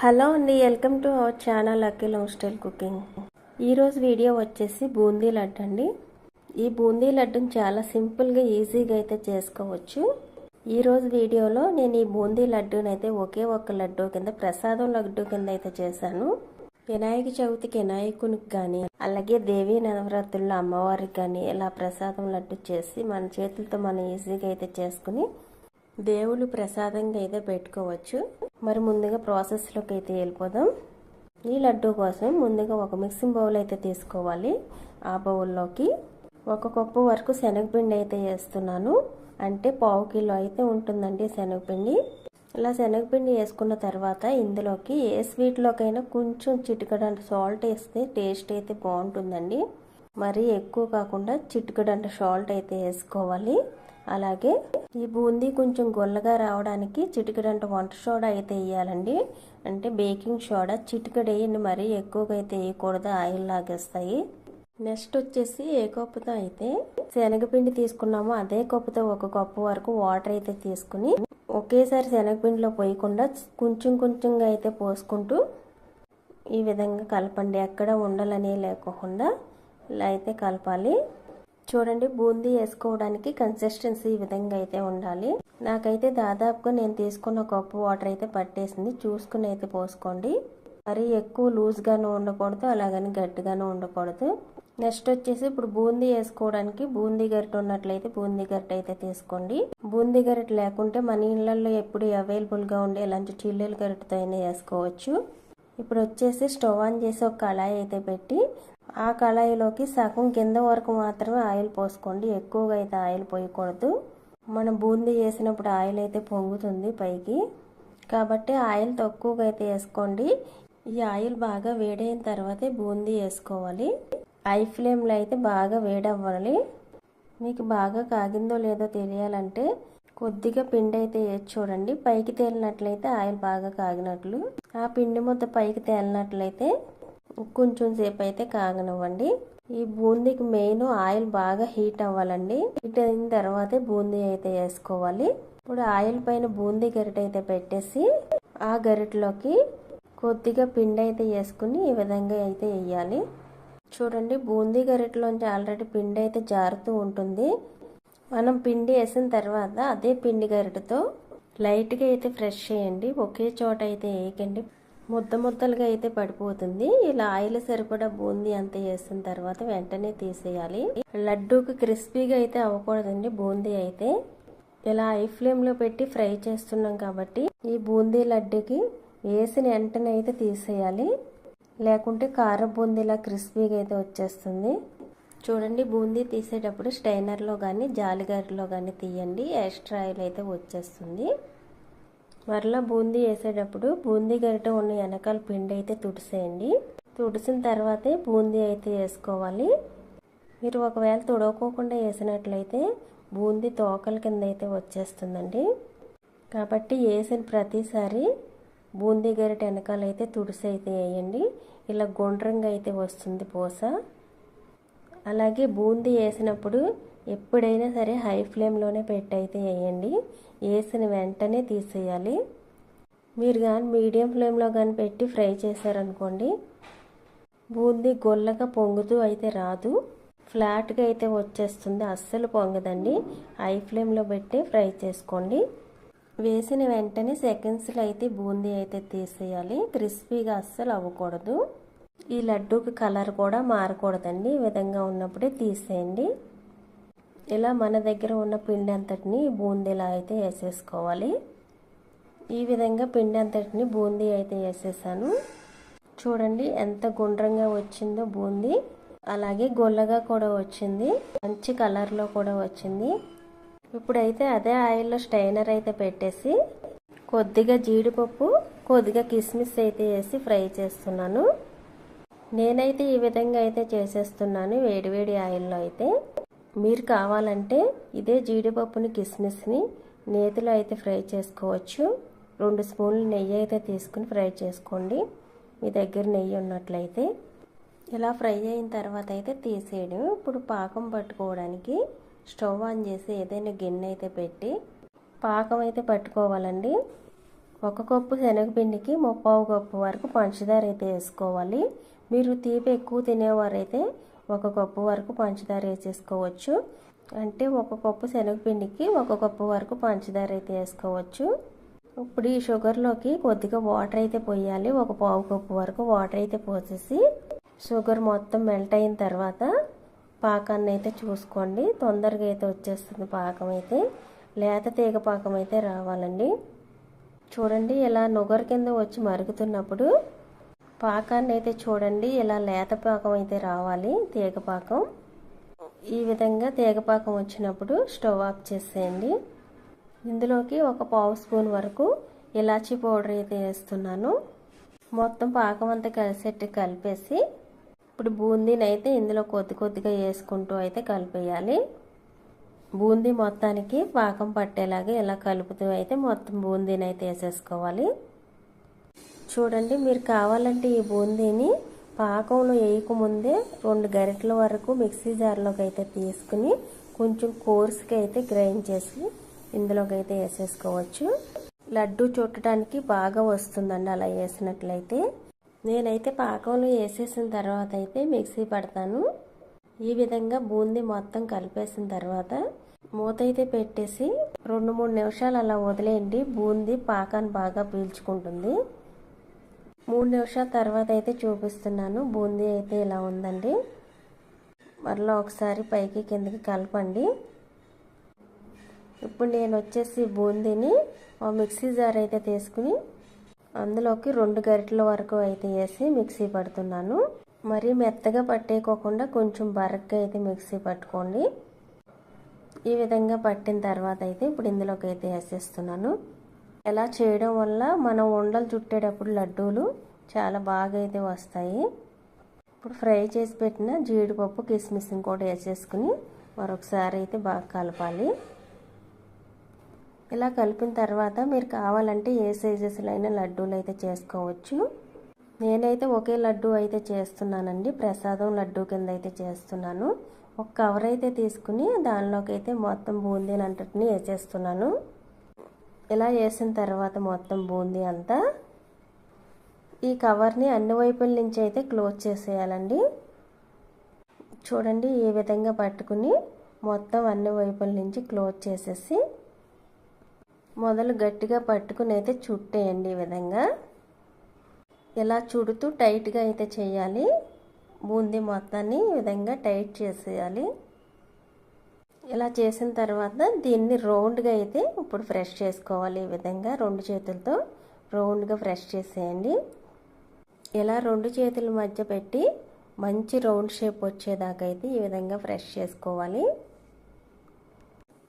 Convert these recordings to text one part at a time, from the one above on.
Hello అండి, welcome to our channel lucky love style cooking. ఈరోజు video వచ్చేసి బూందీ లడ్డు అండి. ఈ బూందీ లడ్డుని చాలా సింపుల్గా ఈజీగా అయితే చేసుకోవచ్చు. ఈరోజు వీడియోలో నేను ఈ బూందీ లడ్డూని అయితే ఒకే ఒక్క లడ్డు కింద ప్రసాదం లడ్డు కింద అయితే చేశాను. వినాయక చవితికి వినాయకునికి కానీ అలాగే దేవీ నవరాత్రుల్లో అమ్మవారికి కానీ ఇలా ప్రసాదం లడ్డు చేసి మన చేతులతో మనం ఈజీగా అయితే చేసుకుని దేవుళ్ళు ప్రసాదంగా అయితే పెట్టుకోవచ్చు. మరి ముందుగా ప్రాసెస్లోకి అయితే వెళ్ళిపోదాం. ఈ లడ్డు కోసం ముందుగా ఒక మిక్సింగ్ బౌల్ అయితే తీసుకోవాలి. ఆ బౌల్లోకి 1 కప్పు వరకు శనగపిండి అయితే వేస్తున్నాను. అంటే 1/2 కిలో అయితే ఉంటుందండి శనగపిండి. ఇలా శనగపిండి వేసుకున్న తర్వాత ఇందులోకి ఏ స్వీట్లోకైనా కొంచెం చిటికడంత సాల్ట్ వేస్తే టేస్ట్ అయితే బాగుంటుందండి. మరీ ఎక్కువ కాకుండా చిటికడంత సాల్ట్ అయితే వేసుకోవాలి. అలాగే ఈ బూందీ కొంచెం గొల్లగా రావడానికి చిటికెడంత వంట సోడా అయితే వేయాలండి. అంటే బేకింగ్ సోడా చిటికెడు వేయండి, మరీ ఎక్కువగా అయితే వేయకూడదు, ఆయిల్ లాగేస్తాయి. నెక్స్ట్ వచ్చేసి ఏ కప్పుతో అయితే శనగపిండి తీసుకున్నామో అదే కప్పుతో 1 కప్పు వరకు వాటర్ అయితే తీసుకుని ఒకేసారి శనగపిండిలో పోయకుండా కొంచెం కొంచెంగా అయితే పోసుకుంటూ ఈ విధంగా కలపండి. ఎక్కడ ఉండలని లేకుండా ఇలా అయితే కలపాలి. చూడండి, బూందీ వేసుకోవడానికి కన్సిస్టెన్సీ ఈ విధంగా అయితే ఉండాలి. నాకైతే దాదాపుగా నేను తీసుకున్న కప్పు వాటర్ అయితే పట్టేసింది. చూసుకుని అయితే పోసుకోండి. మరీ ఎక్కువ లూజ్గాను ఉండకూడదు, అలాగని గట్టిగాను ఉండకూడదు. నెక్స్ట్ వచ్చేసి ఇప్పుడు బూందీ వేసుకోవడానికి బూందీ గరిటె ఉన్నట్లయితే బూందీ గరిటె అయితే తీసుకోండి. బూందీ గరిటె లేకుంటే మన ఇళ్లలో ఎప్పుడు అవైలబుల్గా ఉండే ఇలాంటి చిల్లుల గరిటెతో అయినా వేసుకోవచ్చు. ఇప్పుడు వచ్చేసి స్టవ్ ఆన్ చేసి ఒక కళాయి అయితే పెట్టి ఆ కళాయిలోకి సగం కింద వరకు మాత్రమే ఆయిల్ పోసుకోండి. ఎక్కువగా అయితే ఆయిల్ పోయకూడదు. మనం బూందీ వేసినప్పుడు ఆయిల్ అయితే పొంగుతుంది పైకి, కాబట్టి ఆయిల్ తక్కువగా అయితే వేసుకోండి. ఈ ఆయిల్ బాగా వేడైన తర్వాతే బూందీ వేసుకోవాలి. హై ఫ్లేమ్లో అయితే బాగా వేడవ్వాలి. మీకు బాగా కాగిందో లేదో తెలియాలంటే కొద్దిగా పిండి అయితే వేసి చూడండి. పైకి తేలినట్లయితే ఆయిల్ బాగా కాగినట్లు, ఆ పిండి ముద్ద పైకి తేలినట్లయితే కొంచెం సేపు అయితే కాగనివ్వండి. ఈ బూందీకి మెయిన్ ఆయిల్ బాగా హీట్ అవ్వాలండి. హీట్ అయిన తర్వాతే బూందీ అయితే వేసుకోవాలి. ఇప్పుడు ఆయిల్ పైన బూందీ గరిటె అయితే పెట్టేసి ఆ గరిటెలోకి కొద్దిగా పిండి అయితే వేసుకుని ఈ విధంగా అయితే వేయాలి. చూడండి, బూందీ గరిటెలోంచి ఆల్రెడీ పిండి అయితే జారుతూ ఉంటుంది. మనం పిండి వేసిన తర్వాత అదే పిండి గరిటెతో లైట్గా అయితే ఫ్రెష్ చేయండి. ఒకే చోట అయితే వేయకండి, ముద్ద ముద్దలుగా అయితే పడిపోతుంది. ఇలా ఆయిల్ సరిపడా బూందీ అంతా వేసిన తర్వాత వెంటనే తీసేయాలి. లడ్డూకి క్రిస్పీగా అయితే అవ్వకూడదండి బూందీ అయితే. ఇలా హై ఫ్లేమ్లో పెట్టి ఫ్రై చేస్తున్నాం కాబట్టి ఈ బూందీ లడ్డూకి వేసిన వెంటనే అయితే తీసేయాలి, లేకుంటే కార బూందీలా క్రిస్పీగా అయితే వచ్చేస్తుంది. చూడండి, బూందీ తీసేటప్పుడు స్టైనర్లో కానీ జాలిగరిలో కానీ తీయండి, ఎక్స్ట్రా ఆయిల్ అయితే వచ్చేస్తుంది. మరలా బూందీ వేసేటప్పుడు బూందీ గరిటె ఉన్న వెనకాల పిండి అయితే తుడిసేయండి. తుడిసిన తర్వాతే బూందీ అయితే వేసుకోవాలి. మీరు ఒకవేళ తుడవకోకుండా వేసినట్లయితే బూందీ తోకల కింద అయితే వచ్చేస్తుందండి. కాబట్టి వేసిన ప్రతిసారి బూందీ గరిటె వెనకాల అయితే తుడిసి అయితే వేయండి. ఇలా గుండ్రంగా అయితే వస్తుంది పూస. అలాగే బూందీ వేసినప్పుడు ఎప్పుడైనా సరే హై ఫ్లేమ్లోనే పెట్టి అయితే వేయండి. వేసిన వెంటనే తీసేయాలి. మీరు కానీ మీడియం ఫ్లేమ్లో కానీ పెట్టి ఫ్రై చేశారనుకోండి, బూందీ గొల్లగా పొంగుతూ అయితే రాదు, ఫ్లాట్గా అయితే వచ్చేస్తుంది, అస్సలు పొంగదండి. హై ఫ్లేమ్లో పెట్టి ఫ్రై చేసుకోండి. వేసిన వెంటనే సెకండ్స్లో అయితే బూందీ అయితే తీసేయాలి. క్రిస్పీగా అస్సలు అవ్వకూడదు. ఈ లడ్డూకి కలర్ కూడా మారకూడదండి. ఈ విధంగా ఉన్నప్పుడే తీసేయండి. ఇలా మన దగ్గర ఉన్న పిండి అంతటిని బూందీలా అయితే వేసేసుకోవాలి. ఈ విధంగా పిండి అంతటిని బూందీ అయితే వేసేసాను. చూడండి ఎంత గుండ్రంగా వచ్చిందో బూందీ, అలాగే గొల్లగా కూడా వచ్చింది, మంచి కలర్లో కూడా వచ్చింది. ఇప్పుడైతే అదే ఆయిల్లో స్టైనర్ అయితే పెట్టేసి కొద్దిగా జీడిపప్పు కొద్దిగా కిస్మిస్ అయితే వేసి ఫ్రై చేస్తున్నాను. నేనైతే ఈ విధంగా అయితే చేసేస్తున్నాను వేడివేడి ఆయిల్లో అయితే. మీరు కావాలంటే ఇదే జీడిపప్పుని కిస్మిస్ని నేతిలో అయితే ఫ్రై చేసుకోవచ్చు. 2 స్పూన్లు నెయ్యి అయితే తీసుకుని ఫ్రై చేసుకోండి, మీ దగ్గర నెయ్యి ఉన్నట్లయితే. ఇలా ఫ్రై అయిన తర్వాత అయితే తీసేయడం. ఇప్పుడు పాకం పట్టుకోవడానికి స్టవ్ ఆన్ చేసి ఏదైనా గిన్నె అయితే పెట్టి పాకం అయితే పట్టుకోవాలండి. 1 కప్పు శనగపిండికి 3/4 కప్పు వరకు పంచదార అయితే వేసుకోవాలి. మీరు తీపి ఎక్కువ తినేవారైతే 1 కప్పు వరకు పంచదార వేసేసుకోవచ్చు. అంటే 1 కప్పు శనగపిండికి 1 కప్పు వరకు పంచదార అయితే వేసుకోవచ్చు. ఇప్పుడు ఈ షుగర్లోకి కొద్దిగా వాటర్ అయితే పోయాలి. 1/4 కప్పు వరకు వాటర్ అయితే పోసేసి షుగర్ మొత్తం మెల్ట్ అయిన తర్వాత పాకాన్ని అయితే చూసుకోండి. తొందరగా అయితే వచ్చేస్తుంది పాకం అయితే. లేత తీగ పాకం అయితే రావాలండి. చూడండి ఇలా నుగరు కింద వచ్చి మరుగుతున్నప్పుడు పాకాన్ని అయితే చూడండి, ఇలా లేత పాకం అయితే రావాలి. తీగ పాకం ఈ విధంగా తీగ పాకం వచ్చినప్పుడు స్టవ్ ఆఫ్ చేసేయండి. ఇందులోకి 1/2 స్పూన్ వరకు ఇలాచీ పౌడర్ అయితే వేస్తున్నాను. మొత్తం పాకం అంతా కలిసేట్టు కలిపేసి ఇప్పుడు బూందీని అయితే ఇందులో కొద్దిగా వేసుకుంటూ అయితే కలిపేయాలి. బూందీ మొత్తానికి పాకం పట్టేలాగా ఇలా కలుపుతూ అయితే మొత్తం బూందీని అయితే వేసేసుకోవాలి. చూడండి, మీరు కావాలంటే ఈ బూందీని పాకంలో వేయకముందే 2 గరిటెల వరకు మిక్సీ జార్లోకి అయితే తీసుకుని కొంచెం కోర్సుగా అయితే గ్రైండ్ చేసి ఇందులోకి అయితే వేసేసుకోవచ్చు. లడ్డు చుట్టడానికి బాగా వస్తుందండి అలా వేసినట్లయితే. నేనైతే పాకంలో వేసేసిన తర్వాత అయితే మిక్సీ పడతాను. ఈ విధంగా బూందీ మొత్తం కలిపేసిన తర్వాత మూత అయితే పెట్టేసి 2-3 నిమిషాలు అలా వదిలేయండి. బూందీ పాకాన్ని బాగా పీల్చుకుంటుంది. 3 నిమిషాల తర్వాత అయితే చూపిస్తున్నాను. బూందీ అయితే ఇలా ఉందండి. మరలా ఒకసారి పైకి కిందకి కలపండి. ఇప్పుడు నేను వచ్చేసి బూందీని మిక్సీ జార్ అయితే తీసుకుని అందులోకి 2 గరిటెల వరకు అయితే వేసి మిక్సీ పడుతున్నాను. మరీ మెత్తగా పట్టేయకోకుండా కొంచెం బరగ్గా అయితే మిక్సీ పట్టుకోండి. ఈ విధంగా పట్టిన తర్వాత అయితే ఇప్పుడు ఇందులోకి అయితే వేసేస్తున్నాను. ఇలా చేయడం వల్ల మనం ఉండలు చుట్టేటప్పుడు లడ్డూలు చాలా బాగా అయితే వస్తాయి. ఇప్పుడు ఫ్రై చేసి పెట్టిన జీడిపప్పు కిస్మిస్ని కూడా వేసేసుకుని మరొకసారి అయితే బాగా కలపాలి. ఇలా కలిపిన తర్వాత మీరు కావాలంటే ఏ సైజెస్లో అయినా లడ్డూలు అయితే చేసుకోవచ్చు. నేనైతే ఒకే లడ్డు అయితే చేస్తున్నానండి. ప్రసాదం లడ్డు కింద అయితే చేస్తున్నాను. ఒక కవర్ అయితే తీసుకుని దానిలోకి అయితే మొత్తం బూందీని అంతటిని వేసేస్తున్నాను. ఇలా వేసిన తర్వాత మొత్తం బూందీ అంతా ఈ కవర్ని అన్ని వైపుల నుంచి అయితే క్లోజ్ చేసేయాలండి. చూడండి, ఈ విధంగా పట్టుకుని మొత్తం అన్ని వైపుల నుంచి క్లోజ్ చేసేసి మొదలు గట్టిగా పట్టుకుని అయితే చుట్టేయండి. ఈ విధంగా ఇలా చుడుతూ టైట్గా అయితే చేయాలి. బూందీ మొత్తాన్ని ఈ విధంగా టైట్ చేసేయాలి. ఇలా చేసిన తర్వాత దీన్ని రౌండ్గా అయితే ఇప్పుడు ఫ్రెష్ చేసుకోవాలి. ఈ విధంగా 2 చేతులతో రౌండ్గా ఫ్రెష్ చేసేయండి. ఇలా 2 చేతుల మధ్య పెట్టి మంచి రౌండ్ షేప్ వచ్చేదాకా అయితే ఈ విధంగా ఫ్రెష్ చేసుకోవాలి.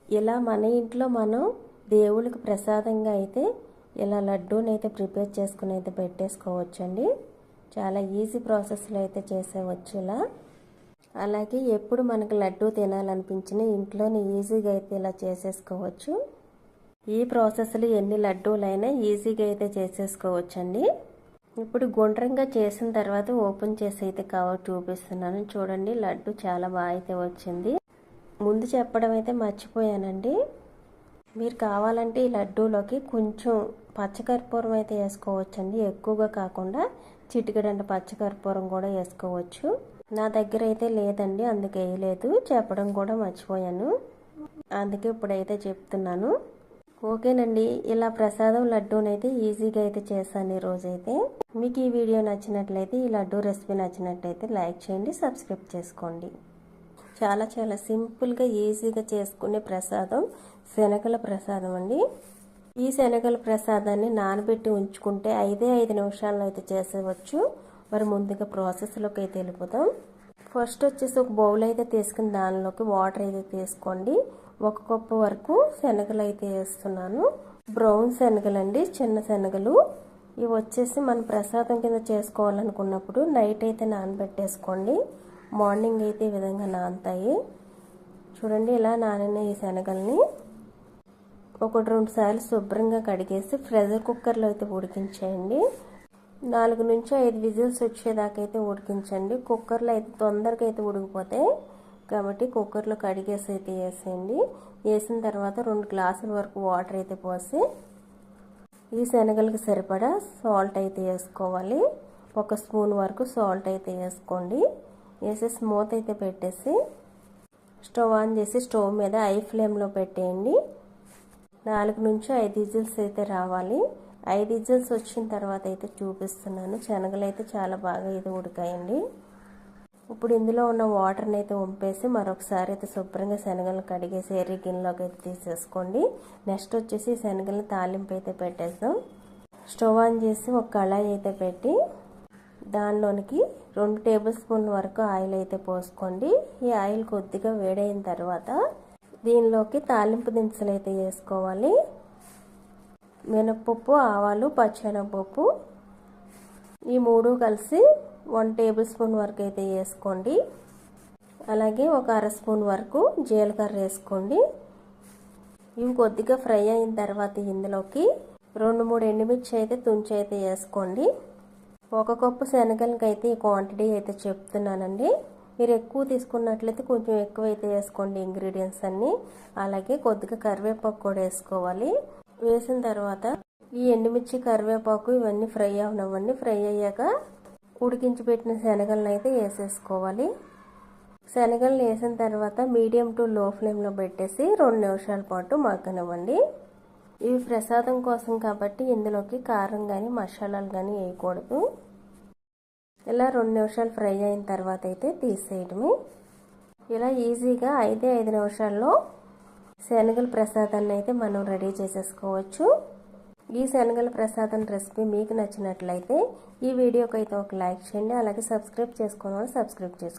ఇలా మన ఇంట్లో మనం దేవుడికి ప్రసాదంగా అయితే ఇలా లడ్డూని అయితే ప్రిపేర్ చేసుకుని అయితే పెట్టేసుకోవచ్చండి. చాలా ఈజీ ప్రాసెస్లో అయితే చేసేవచ్చు ఇలా. అలాగే ఎప్పుడు మనకు లడ్డూ తినాలనిపించినా ఇంట్లోనే ఈజీగా అయితే ఇలా చేసేసుకోవచ్చు. ఈ ప్రాసెస్లో ఎన్ని లడ్డూలైనా ఈజీగా అయితే చేసేసుకోవచ్చండి. ఇప్పుడు గుండ్రంగా చేసిన తర్వాత ఓపెన్ చేసి అయితే కవర్ చూపిస్తున్నాను. చూడండి, లడ్డు చాలా బాగా అయితే వచ్చింది. ముందు చెప్పడం అయితే మర్చిపోయానండి. మీరు కావాలంటే ఈ లడ్డూలోకి కొంచెం పచ్చకర్పూరం అయితే వేసుకోవచ్చండి. ఎక్కువగా కాకుండా చిటికెడంత పచ్చకర్పూరం కూడా వేసుకోవచ్చు. నా దగ్గర అయితే లేదండి, అందుకే వేయలేదు. చెప్పడం కూడా మర్చిపోయాను, అందుకే ఇప్పుడైతే చెప్తున్నాను. ఓకేనండి, ఇలా ప్రసాదం లడ్డూనైతే ఈజీగా అయితే చేశాను ఈరోజైతే. మీకు ఈ వీడియో నచ్చినట్లయితే, ఈ లడ్డూ రెసిపీ నచ్చినట్లయితే లైక్ చేయండి, సబ్స్క్రైబ్ చేసుకోండి. చాలా చాలా సింపుల్గా ఈజీగా చేసుకునే ప్రసాదం శనగల ప్రసాదం అండి. ఈ శనగల ప్రసాదాన్ని నానబెట్టి ఉంచుకుంటే 5 నిమిషాల్లో అయితే చేసేవచ్చు. మరి ముందుగా ప్రాసెస్లోకి అయితే వెళ్ళిపోతాం. ఫస్ట్ వచ్చేసి ఒక బౌల్ అయితే తీసుకుని దానిలోకి వాటర్ అయితే తీసుకోండి. 1 కప్పు వరకు శనగలు అయితే వేస్తున్నాను. బ్రౌన్ శనగలు అండి, చిన్న శనగలు. ఇవి వచ్చేసి మనం ప్రసాదం కింద చేసుకోవాలనుకున్నప్పుడు నైట్ అయితే నానబెట్టేసుకోండి. మార్నింగ్ అయితే ఈ విధంగా నానుతాయి. చూడండి, ఇలా నానిన ఈ శనగల్ని 1-2 సార్లు శుభ్రంగా కడిగేసి ప్రెషర్ కుక్కర్లో అయితే ఉడికించేయండి. 4 నుంచి 5 విజిల్స్ వచ్చేదాకా అయితే ఉడికించండి. కుక్కర్లో అయితే తొందరగా అయితే ఉడికిపోతాయి కాబట్టి కుక్కర్లో కడిగేసి అయితే వేసేయండి. వేసిన తర్వాత 2 గ్లాసుల వరకు వాటర్ అయితే పోసి ఈ శనగలకు సరిపడా సాల్ట్ అయితే వేసుకోవాలి. 1 స్పూన్ వరకు సాల్ట్ అయితే వేసుకోండి. వేసేసి మూత అయితే పెట్టేసి స్టవ్ ఆన్ చేసి స్టవ్ మీద హై ఫ్లేమ్లో పెట్టేయండి. 4 నుంచి 5 విజిల్స్ అయితే రావాలి. 5 విజిల్స్ వచ్చిన తర్వాత అయితే చూపిస్తున్నాను. శనగలు అయితే చాలా బాగా ఇది ఉడికాయండి. ఇప్పుడు ఇందులో ఉన్న వాటర్ని అయితే వంపేసి మరొకసారి అయితే శుభ్రంగా శనగలను కడిగేసి ఎర్రి గిన్నెలోకి అయితే తీసేసుకోండి. నెక్స్ట్ వచ్చేసి శనగలను తాలింపు అయితే పెట్టేద్దాం. స్టవ్ ఆన్ చేసి ఒక కళాయి అయితే పెట్టి దానిలోనికి 2 టేబుల్ స్పూన్ల వరకు ఆయిల్ అయితే పోసుకోండి. ఈ ఆయిల్ కొద్దిగా వేడైన తర్వాత దీనిలోకి తాలింపు దినుసులు అయితే వేసుకోవాలి. మినపప్పు, ఆవాలు, పచ్చెనగపప్పు ఈ 3 కలిసి 1 టేబుల్ స్పూన్ వరకు అయితే వేసుకోండి. అలాగే ఒక అర స్పూన్ వరకు జీలకర్ర వేసుకోండి. ఇవి కొద్దిగా ఫ్రై అయిన తర్వాత ఇందులోకి 2-3 ఎండుమిర్చి అయితే తుంచి అయితే వేసుకోండి. 1 కప్పు శనగలకి అయితే ఈ క్వాంటిటీ అయితే చెప్తున్నానండి. మీరు ఎక్కువ తీసుకున్నట్లయితే కొంచెం ఎక్కువ అయితే వేసుకోండి ఇంగ్రీడియంట్స్ అన్నీ. అలాగే కొద్దిగా కరివేపాకు కూడా వేసుకోవాలి. వేసిన తర్వాత ఈ ఎండుమిర్చి, కరివేపాకు ఇవన్నీ ఫ్రై అవనివ్వండి. ఫ్రై అయ్యాక ఉడికించి పెట్టిన శనగలను అయితే వేసేసుకోవాలి. శనగలను వేసిన తర్వాత మీడియం టు లో ఫ్లేమ్లో పెట్టేసి 2 నిమిషాల పాటు మగ్గనివ్వండి. ఇవి ప్రసాదం కోసం కాబట్టి ఇందులోకి కారం కానీ మసాలాలు కానీ వేయకూడదు. ఇలా 2 నిమిషాలు ఫ్రై అయిన తర్వాత అయితే తీసేయడమే. ఇలా ఈజీగా 5 నిమిషాల్లో శనగల ప్రసాదాన్ని అయితే మనం రెడీ చేసేసుకోవచ్చు. ఈ శనగల ప్రసాదం రెసిపీ మీకు నచ్చినట్లయితే ఈ వీడియోకి అయితే ఒక లైక్ చేయండి. అలాగే సబ్స్క్రైబ్ చేసుకోవాలి సబ్స్క్రైబ్ చేసుకోండి.